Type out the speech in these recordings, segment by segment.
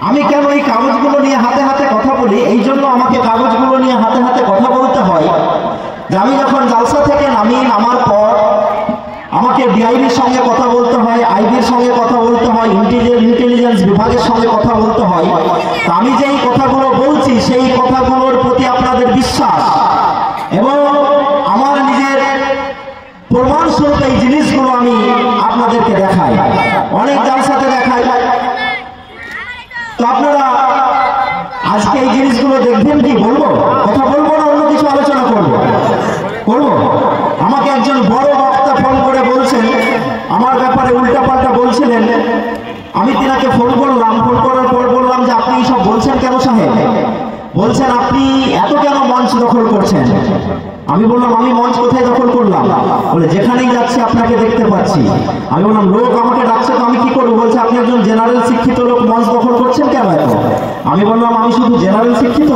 আমি কেন এই কাগজগুলো নিয়ে হাতে হাতে কথা বলি? এই জন্য আমাকে কাগজগুলো নিয়ে হাতে হাতে কথা বলতে হয় যে আমি যখন জালসা থেকে নামার পর আমাকে ডিআইবির সঙ্গে কথা বলতে হয়, আইবির সঙ্গে কথা বলতে হয়, ইন্টেলিজেন্স বিভাগের সঙ্গে কথা বলতে হয়। তা আমি যে এই কথাগুলো বলছি সেই কথাগুলোর প্রতি আপনাদের বিশ্বাস এবং আমার নিজের প্রমাণস্বরূপ এই জিনিসগুলো আমি আপনাদেরকে দেখাই, অনেক জালসাতে দেখাই। তো আপনারা আজকে এই জিনিসগুলো দেখবেন কি? বলবো, কথা বলবো না অন্য কিছু আলোচনা করবো? আমাকে একজন বড় বক্তা ফোন করে বলছেন, আমার ব্যাপারে উল্টাপাল্টা বলছিলেন। আমি তিনাকে ফোন করলাম, ফোন করার পর বললাম যে আপনি সব বলছেন কেন সাহেব? বলছেন আপনি এত কেন মঞ্চ দখল করছেন? আমি বললাম আমি মঞ্চ কোথায় দখল করলাম? বলে যেখানেই যাচ্ছি আপনাকে দেখতে পাচ্ছি। আমি বললাম লোক আমাকে ডাকছে তো আমি কি করবো? বলছে আপনি একজন জেনারেল শিক্ষিত লোক, মঞ্চ দখল করছেন কেন এত? আমি বললাম আমি শুধু জেনারেল শিক্ষিত?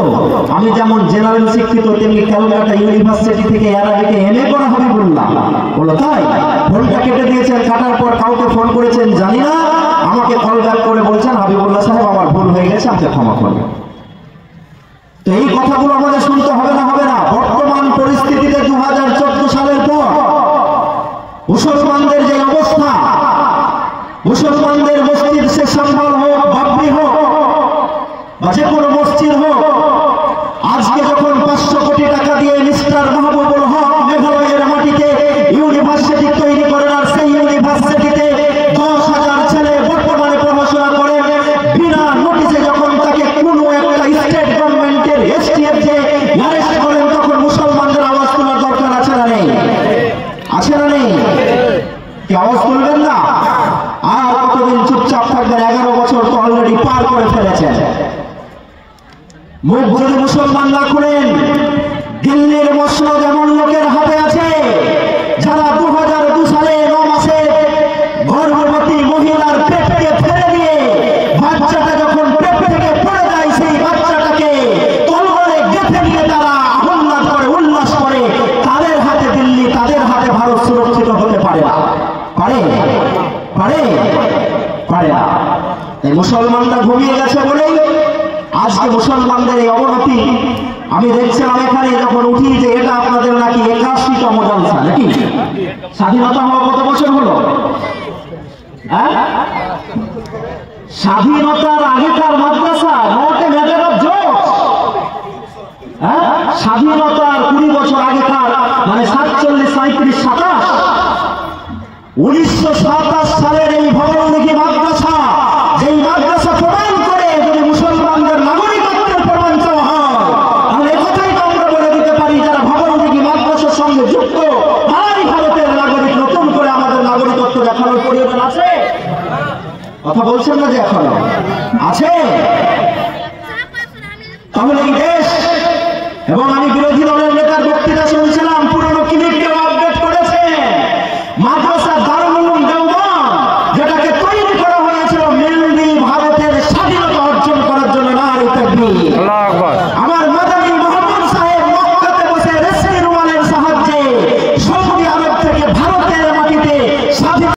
আমি যেমন জেনারেল শিক্ষিত তেমনি ক্যালকাটা ইউনিভার্সিটি থেকে অ্যারাবিকে এমএ করা হবে বললাম। বললো তাই? ফোনটা কেটে দিয়েছেন, কাটার পর কাউকে ফোন করেছেন জানি না, আমাকে কল ব্যাক করে বলছেন হাবিবুল্লাহ সাহেব আমার ভুল হয়ে গেছে, আমাকে ক্ষমা করবেন। তো এই কথাগুলো আমাদের শুনতে হবে না? হবে না? বর্তমান পরিস্থিতিতে 2014 সালের পর মুসলমানদের যে অবস্থা, মুসলমানদের মসজিদ সে সম্বল হোক, বাবরি হোক বা যে কোনো মসজিদ হোক, আজকে যখন 500 কোটি টাকা দিয়ে মিস্টার মাহবুবুল হক মেঘালয়ের মাটিতে ইউনিভার্সিটি তৈরি করেন, আর সেই ইউনিভার্সিটিতে 10,000 ছেলে বর্তমানে পড়াশোনা করে বিনা নোটিশে যখন তাকে কোনো একটা স্টেট গভর্নমেন্টের এসটিএফ যে অ্যারেস্ট করেন, তখন মুসলমানদের আওয়াজ তোলার দরকার আছে না নেই? আছে না নেই? কি আওয়াজ তুলবেন না? আর কতদিন চুপচাপ থাকবেন? 11 বছর তো অলরেডি পার করে ফেলেছেন। মুখ যদি মুসলমান না করেন, দিল্লির মসনদ এমন লোকের হাতে আছে যারা 2002 সালে 9 মাসে গর্ভবতী মহিলার পেটকে ফেলে দিয়ে বাচ্চাটা যখন পেট থেকে পড়ে যায় সেই বাচ্চাটাকে তলোয়ারে গেঁথে নিয়ে তারা আহ্লাদ করে, উল্লাস করে। তাদের হাতে দিল্লি, তাদের হাতে ভারত সুরক্ষিত হতে পারে না। পারে? পারে? পারে না। এই মুসলমানরা ঘুমিয়ে গেছে বলেই আজকে মুসলমানদের এই অবনতি। আমি দেখছিলাম এখানে যখন উঠি যে এটা আপনাদের নাকি 81তম জালসা, নাকি? স্বাধীনতা হওয়া কত বছর হলো? হ্যাঁ, স্বাধীনতার আগেকার মাদ্রাসা, not a matter of jokes. হ্যাঁ, স্বাধীনতার 20 বছর আগেকার, মানে 47, 37, 27, 1927 সালের এই ভবনমুখী মাদ্রাসা, যেই মাদ্রাসা প্রমাণ করে যদি মুসলমানদের নাগরিকত্বের প্রমাণ চাওয়া হয়, তাহলে একথাই তো আমরা বলে দিতে পারি যারা ভবনমুখী মাদ্রাসার সঙ্গে যুক্ত তারাই ভারতের নাগরিক। নতুন করে আমাদের নাগরিকত্ব দেখানোর প্রয়োজন আছে? কথা বলছেন না যে এখনো আছে? তাহলে এই দেশ